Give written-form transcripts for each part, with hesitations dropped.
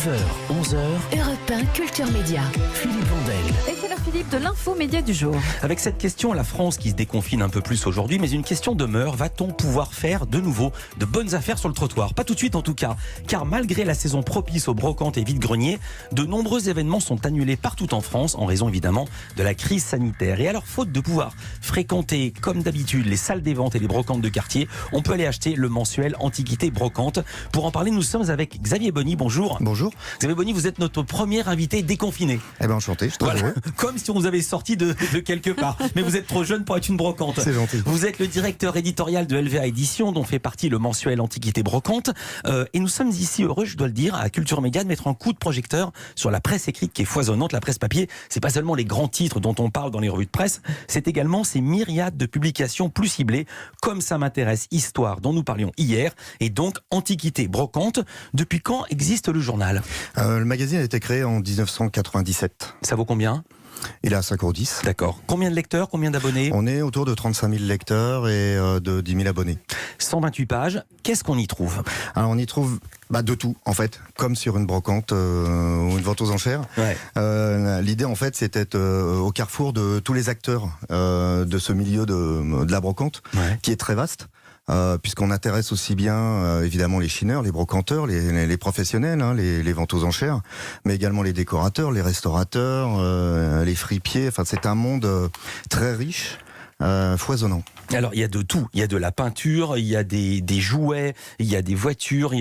9h, 11h, Europe 1 Culture Média. Philippe Vandel. Et c'est l'heure, Philippe, de l'info média du jour. Avec cette question, la France qui se déconfine un peu plus aujourd'hui, mais une question demeure, va-t-on pouvoir faire de nouveau de bonnes affaires sur le trottoir? Pas tout de suite en tout cas, car malgré la saison propice aux brocantes et vide-greniers, de nombreux événements sont annulés partout en France, en raison évidemment de la crise sanitaire. Et alors, faute de pouvoir fréquenter comme d'habitude les salles des ventes et les brocantes de quartier, on peut aller acheter le mensuel Antiquités Brocante. Pour en parler, nous sommes avec Xavier Bonny, bonjour. Bonjour. Xavier Bonny, vous êtes notre premier invité déconfiné. Eh bien, enchanté, je suis très heureux. Comme si on vous avait sorti de quelque part. Mais vous êtes trop jeune pour être une brocante. C'est gentil. Vous êtes le directeur éditorial de LVA Éditions, dont fait partie le mensuel Antiquités Brocante. Et nous sommes ici heureux, je dois le dire, à Culture Média, de mettre un coup de projecteur sur la presse écrite qui est foisonnante. La presse papier, c'est pas seulement les grands titres dont on parle dans les revues de presse, c'est également ces myriades de publications plus ciblées, comme Ça m'intéresse, Histoire, dont nous parlions hier, et donc Antiquités Brocante. Depuis quand existe le journal? Le magazine a été créé en 1997. Ça vaut combien? Il est à 5,10 €. D'accord. Combien de lecteurs, combien d'abonnés? On est autour de 35 000 lecteurs et de 10 000 abonnés. 128 pages. Qu'est-ce qu'on y trouve? Alors, on y trouve de tout, en fait, comme sur une brocante ou une vente aux enchères. Ouais. L'idée, en fait, c'était au carrefour de tous les acteurs de ce milieu de la brocante, Ouais. qui est très vaste. Puisqu'on intéresse aussi bien évidemment les chineurs, les brocanteurs, les professionnels, hein, les ventes aux enchères, mais également les décorateurs, les restaurateurs, les fripiers. Enfin, c'est un monde très riche, foisonnant. Alors, il y a de tout. Il y a de la peinture, il y a des jouets, il y a des voitures,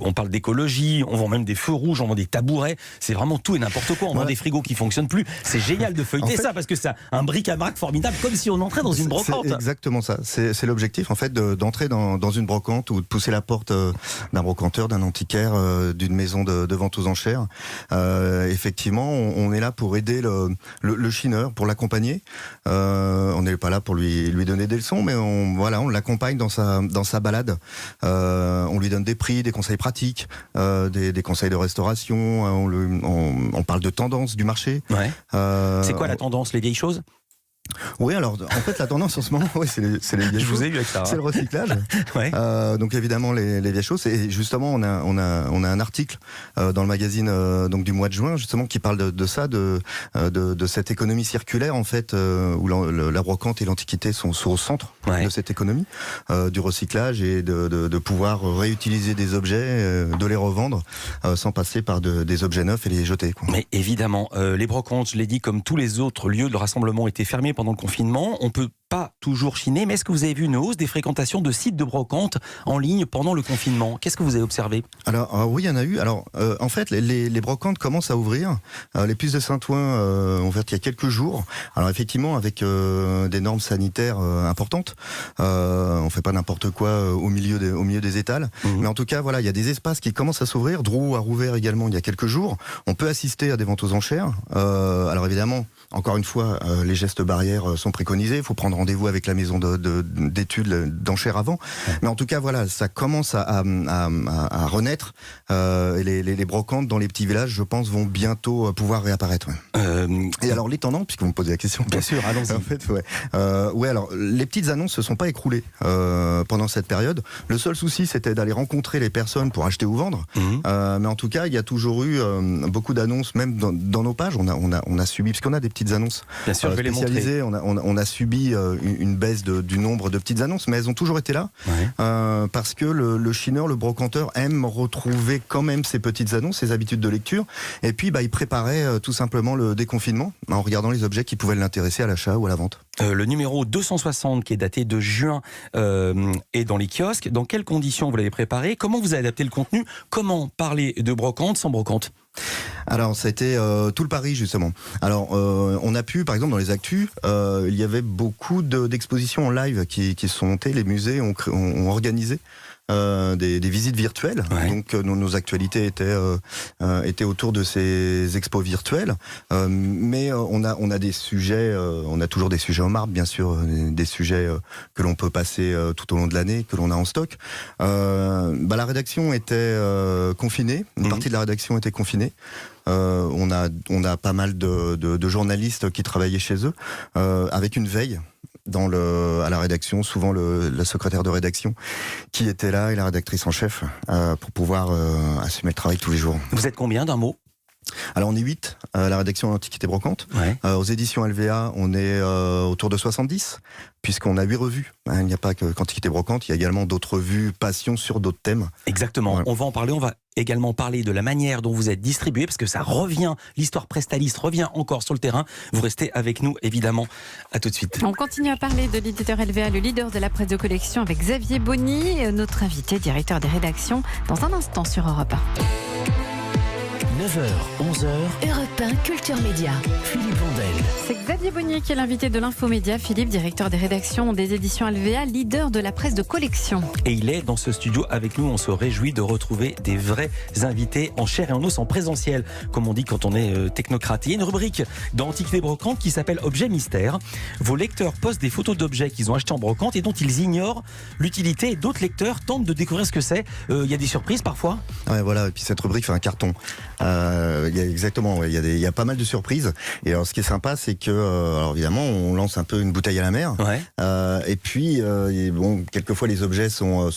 on parle d'écologie, on vend même des feux rouges, on vend des tabourets. C'est vraiment tout et n'importe quoi. On vend des frigos qui fonctionnent plus. C'est génial de feuilleter en fait, ça, parce que c'est un bric-à-brac formidable, comme si on entrait dans une brocante. C'est exactement ça. C'est l'objectif, en fait, d'entrer dans une brocante ou de pousser la porte d'un brocanteur, d'un antiquaire, d'une maison de vente aux enchères. Effectivement, on est là pour aider le chineur, pour l'accompagner. On n'est pas là pour lui donner des leçons, mais on l'accompagne dans sa balade. On lui donne des prix, des conseils pratiques, des conseils de restauration. On parle de tendance du marché. Ouais. C'est quoi la tendance? Les vieilles choses? Oui, alors en fait la tendance en ce moment, c'est les vieilles Je choses. vous ai eu avec ça. C'est le recyclage. Ouais. Donc évidemment les vieilles choses. Et justement on a un article dans le magazine donc du mois de juin justement qui parle de ça, de cette économie circulaire en fait où la brocante et l'antiquité sont au centre de cette économie du recyclage et de pouvoir réutiliser des objets, de les revendre sans passer par des objets neufs et les jeter, quoi. Mais évidemment, les brocantes, je l'ai dit, comme tous les autres lieux de rassemblement étaient fermés pendant le confinement. On peut pas toujours chiner, mais est-ce que vous avez vu une hausse des fréquentations de sites de brocante en ligne pendant le confinement? Qu'est-ce que vous avez observé? Alors oui, il y en a eu. Alors en fait, les brocantes commencent à ouvrir. Les Puces de Saint-Ouen ont ouvert il y a quelques jours. Alors effectivement, avec des normes sanitaires importantes. On fait pas n'importe quoi au milieu des étals. Mais en tout cas, voilà, il y a des espaces qui commencent à s'ouvrir. Drouot a rouvert également il y a quelques jours. On peut assister à des ventes aux enchères. Alors évidemment, encore une fois, les gestes barrières sont préconisés. Il faut prendre rendez-vous avec la maison d'études d'enchères avant. Mais en tout cas, voilà, ça commence à renaître. Et les brocantes dans les petits villages, je pense, vont bientôt pouvoir réapparaître. Ouais. Et alors, les tendances, puisque vous me posez la question. Bien sûr, allons-y. En fait, ouais, alors, les petites annonces se sont pas écroulées pendant cette période. Le seul souci, c'était d'aller rencontrer les personnes pour acheter ou vendre. Mais en tout cas, il y a toujours eu beaucoup d'annonces, même dans nos pages. On a subi, parce qu'on a des petites annonces. Bien sûr, je vais les montrer. On a subi une baisse du nombre de petites annonces, mais elles ont toujours été là, parce que le chineur, le brocanteur aime retrouver quand même ses petites annonces, ses habitudes de lecture, et puis il préparait tout simplement le déconfinement en regardant les objets qui pouvaient l'intéresser à l'achat ou à la vente. Le numéro 260 qui est daté de juin est dans les kiosques. Dans quelles conditions vous l'avez préparé? Comment vous avez adapté le contenu? Comment parler de brocante sans brocante? Alors, ça a été tout le pari, justement. Alors, on a pu, par exemple, dans les actus, il y avait beaucoup d'expositions en live qui sont montées. Les musées ont organisé des visites virtuelles. Ouais. Donc, nos actualités étaient autour de ces expos virtuelles. Mais on a des sujets, on a toujours des sujets en marbre, bien sûr, des sujets que l'on peut passer tout au long de l'année, que l'on a en stock. La rédaction était confinée. Une partie de la rédaction était confinée. On a pas mal de journalistes qui travaillaient chez eux avec une veille. à la rédaction, souvent la secrétaire de rédaction qui était là et la rédactrice en chef pour pouvoir assumer le travail tous les jours. Vous êtes combien d'un mot ? Alors on est 8 à la rédaction Antiquité Brocante. Ouais. Aux éditions LVA, on est autour de 70, puisqu'on a 8 revues. Il n'y a pas qu'Antiquité Brocante, il y a également d'autres revues passion sur d'autres thèmes. Exactement, Ouais. on va en parler, on va également parler de la manière dont vous êtes distribué, parce que ça revient, l'histoire prestaliste revient encore sur le terrain. Vous restez avec nous, évidemment. À tout de suite. On continue à parler de l'éditeur LVA, le leader de la presse de collection, avec Xavier Bonny, notre invité, directeur des rédactions, dans un instant sur Europe 1. 9h, 11h, Europe 1 Culture Média. Philippe Vandel. C'est Xavier Bonny qui est l'invité de l'Infomédia. Philippe, directeur des rédactions des éditions LVA, leader de la presse de collection. Et il est dans ce studio avec nous. On se réjouit de retrouver des vrais invités en chair et en os, en présentiel, comme on dit quand on est technocrate. Il y a une rubrique dans Antiquité Brocante qui s'appelle Objet Mystère. Vos lecteurs postent des photos d'objets qu'ils ont achetés en brocante et dont ils ignorent l'utilité. Et d'autres lecteurs tentent de découvrir ce que c'est. Il y a des surprises parfois. Ouais, voilà. Et puis cette rubrique fait un carton. Il y a exactement, ouais, il y a pas mal de surprises. Et alors, ce qui est sympa, c'est que, alors évidemment, on lance un peu une bouteille à la mer. Ouais. Et puis, bon, quelquefois les objets sont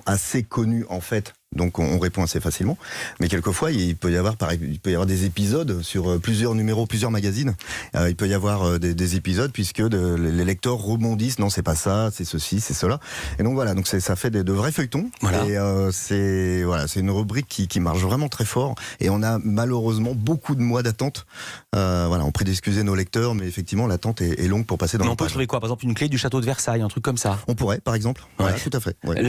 assez connus en fait. Donc on répond assez facilement, mais quelquefois il peut y avoir des épisodes sur plusieurs numéros, plusieurs magazines. Il peut y avoir des épisodes puisque les lecteurs rebondissent. Non, c'est pas ça, c'est ceci, c'est cela. Et donc voilà, donc ça fait de vrais feuilletons. Voilà. Et c'est une rubrique qui marche vraiment très fort. Et on a malheureusement beaucoup de mois d'attente. On prie d'excuser nos lecteurs, mais effectivement l'attente est longue pour passer dans. Mais le on peut page. trouver quoi ? Par exemple, une clé du château de Versailles, un truc comme ça. On pourrait, par exemple. Ouais. Voilà, tout à fait. Ouais.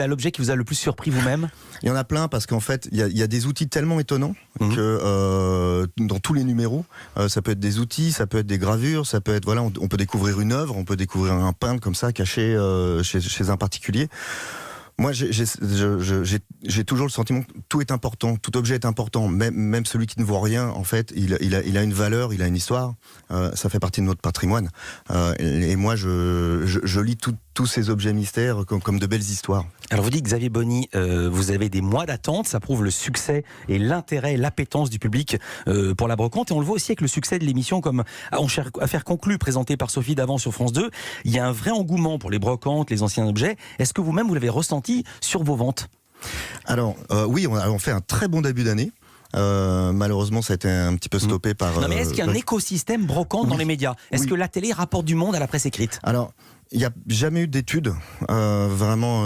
L'objet qui vous a le plus surpris vous-même ? Il y en a plein parce qu'en fait, il y a des outils tellement étonnants que dans tous les numéros, ça peut être des outils, ça peut être des gravures, ça peut être on peut découvrir une œuvre, on peut découvrir un peintre comme ça caché chez un particulier. Moi, j'ai toujours le sentiment que tout est important, tout objet est important, même celui qui ne vaut rien. En fait, il a une valeur, il a une histoire. Ça fait partie de notre patrimoine. Et moi, je lis tous ces objets mystères comme de belles histoires. Alors vous dites Xavier Bonny, vous avez des mois d'attente, ça prouve le succès et l'intérêt, l'appétence du public pour la brocante. Et on le voit aussi avec le succès de l'émission comme Affaires conclues, présentée par Sophie Davant sur France 2. Il y a un vrai engouement pour les brocantes, les anciens objets. Est-ce que vous-même, vous l'avez ressenti sur vos ventes ? Alors, oui, on fait un très bon début d'année. Malheureusement, ça a été un petit peu stoppé par... Non mais est-ce qu'il y a un écosystème brocante dans les médias ? Est-ce que la télé rapporte du monde à la presse écrite ? Alors, il n'y a jamais eu d'études vraiment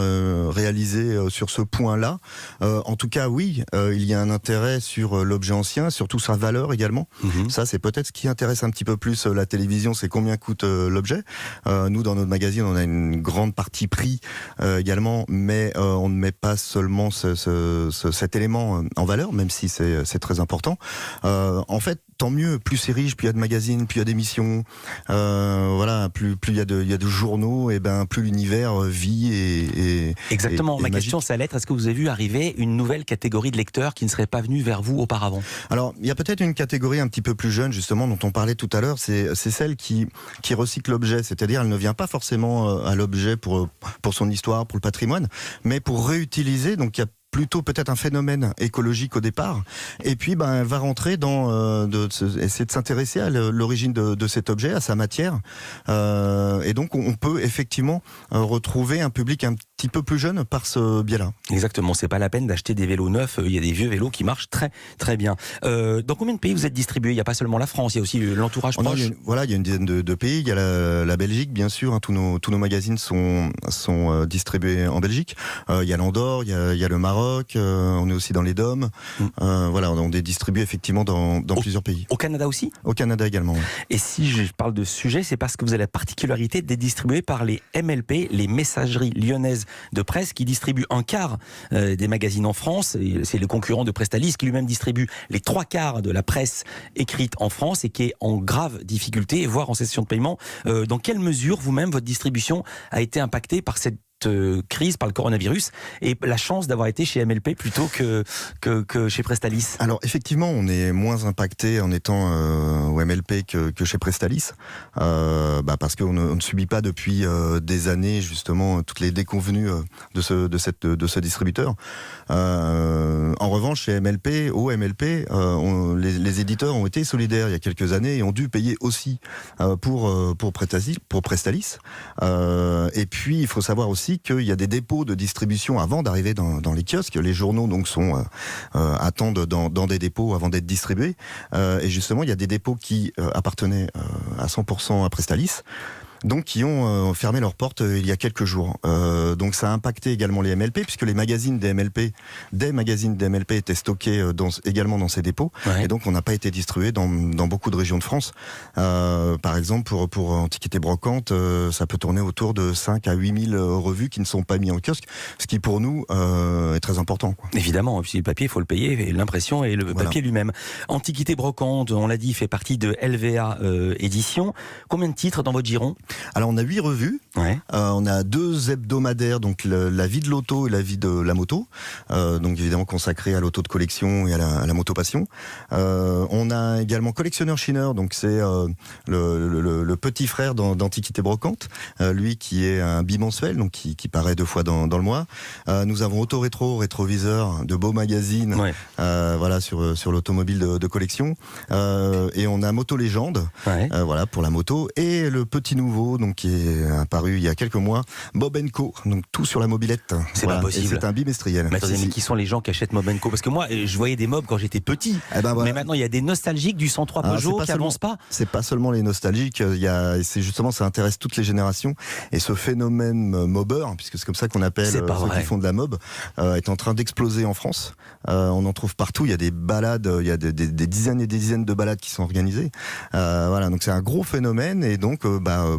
réalisées sur ce point-là. En tout cas, oui, il y a un intérêt sur l'objet ancien, surtout sa valeur également. Ça, c'est peut-être ce qui intéresse un petit peu plus la télévision, c'est combien coûte l'objet. Nous, dans notre magazine, on a une grande partie prix également, mais on ne met pas seulement cet élément en valeur, même si c'est très important. En fait, tant mieux, plus c'est riche, plus il y a de magazines, plus il y a d'émissions, plus il y a de journaux, et plus l'univers vit et Exactement, et ma magique. question ça allait être, est-ce que vous avez vu arriver une nouvelle catégorie de lecteurs qui ne seraient pas venus vers vous auparavant ? Alors, il y a peut-être une catégorie un petit peu plus jeune, justement, dont on parlait tout à l'heure, c'est celle qui recycle l'objet, c'est-à-dire elle ne vient pas forcément à l'objet pour son histoire, pour le patrimoine, mais pour réutiliser, donc il y a plutôt peut-être un phénomène écologique au départ, et puis elle va rentrer dans essayer de s'intéresser à l'origine de cet objet, à sa matière, et donc on peut effectivement retrouver un public un petit peu plus jeune par ce biais-là. Exactement, c'est pas la peine d'acheter des vélos neufs, il y a des vieux vélos qui marchent très très bien. Dans combien de pays vous êtes distribués ? Il n'y a pas seulement la France, il y a aussi l'entourage proche. Il y a une dizaine de pays, il y a la Belgique bien sûr, tous nos magazines sont distribués en Belgique, il y a l'Andorre, il y a le Maroc, on est aussi dans les DOM, on est distribué effectivement dans plusieurs pays. Au Canada aussi ? Au Canada également. Ouais. Et si je parle de ce sujet, c'est parce que vous avez la particularité d'être distribué par les MLP, les messageries lyonnaises de presse, qui distribuent un quart des magazines en France. Et c'est le concurrent de Presstalis qui lui-même distribue les 3/4 de la presse écrite en France et qui est en grave difficulté, voire en cessation de paiement. Dans quelle mesure vous-même, votre distribution a été impactée par cette cette crise par le coronavirus et la chance d'avoir été chez MLP plutôt que chez Prestalis? Alors effectivement, on est moins impacté en étant au MLP que chez Prestalis, parce qu'on ne subit pas depuis des années justement toutes les déconvenues de ce distributeur. En revanche, chez MLP, au MLP, les éditeurs ont été solidaires il y a quelques années et ont dû payer aussi pour Prestalis. Et puis, il faut savoir aussi qu'il y a des dépôts de distribution avant d'arriver dans les kiosques. Les journaux donc attendent dans des dépôts avant d'être distribués. Et justement, il y a des dépôts qui appartenaient à 100% à Prestalis, donc qui ont fermé leurs portes il y a quelques jours. Donc ça a impacté également les MLP, puisque des magazines des MLP étaient stockés également dans ces dépôts, et donc on n'a pas été distribué dans beaucoup de régions de France. Par exemple, pour Antiquité Brocante, ça peut tourner autour de 5 à 8 000 revues qui ne sont pas mises en kiosque, ce qui pour nous est très important, quoi. Évidemment, et puis le papier, il faut le payer, et l'impression et le papier lui-même. Antiquité Brocante, on l'a dit, fait partie de LVA Édition. Combien de titres dans votre giron? Alors on a 8 revues, on a 2 hebdomadaires, donc la vie de l'auto et la vie de la moto, donc évidemment consacrés à l'auto de collection et à la moto passion. On a également Collectionneur Chineur, donc c'est le petit frère d'Antiquité Brocante, lui qui est un bimensuel, donc qui paraît 2 fois dans le mois. Nous avons Auto Rétro, rétroviseur de beaux magazines, sur l'automobile de collection. Et on a Moto Légende, pour la moto, et le petit nouveau, donc qui est apparu il y a quelques mois, Mob & Co, donc tout sur la mobilette. C'est pas possible. C'est un bimestriel. Mais attendez, mais qui sont les gens qui achètent Mob & Co? Parce que moi, je voyais des mobs quand j'étais petit. Mais maintenant, il y a des nostalgiques du 103 Peugeot qui n'avancent pas. C'est pas seulement les nostalgiques. C'est justement, ça intéresse toutes les générations. Et ce phénomène mobber, puisque c'est comme ça qu'on appelle ceux qui font de la mob, est en train d'exploser en France. On en trouve partout. Il y a des balades, il y a des dizaines et des dizaines de balades qui sont organisées. Donc c'est un gros phénomène. Et donc,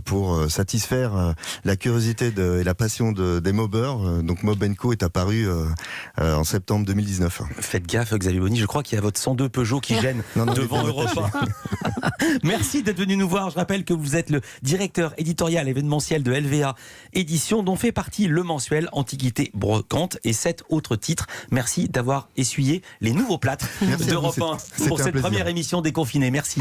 pour satisfaire la curiosité et la passion des mobbers, donc Mob & Co est apparu en septembre 2019. Faites gaffe, Xavier Bonny, je crois qu'il y a votre 102 Peugeot qui gêne devant Europe 1. Merci d'être venu nous voir. Je rappelle que vous êtes le directeur éditorial événementiel de LVA Édition, dont fait partie le mensuel Antiquité Brocante et 7 autres titres. Merci d'avoir essuyé les nouveaux plâtres d'Europe 1 pour cette première émission déconfinée. Merci.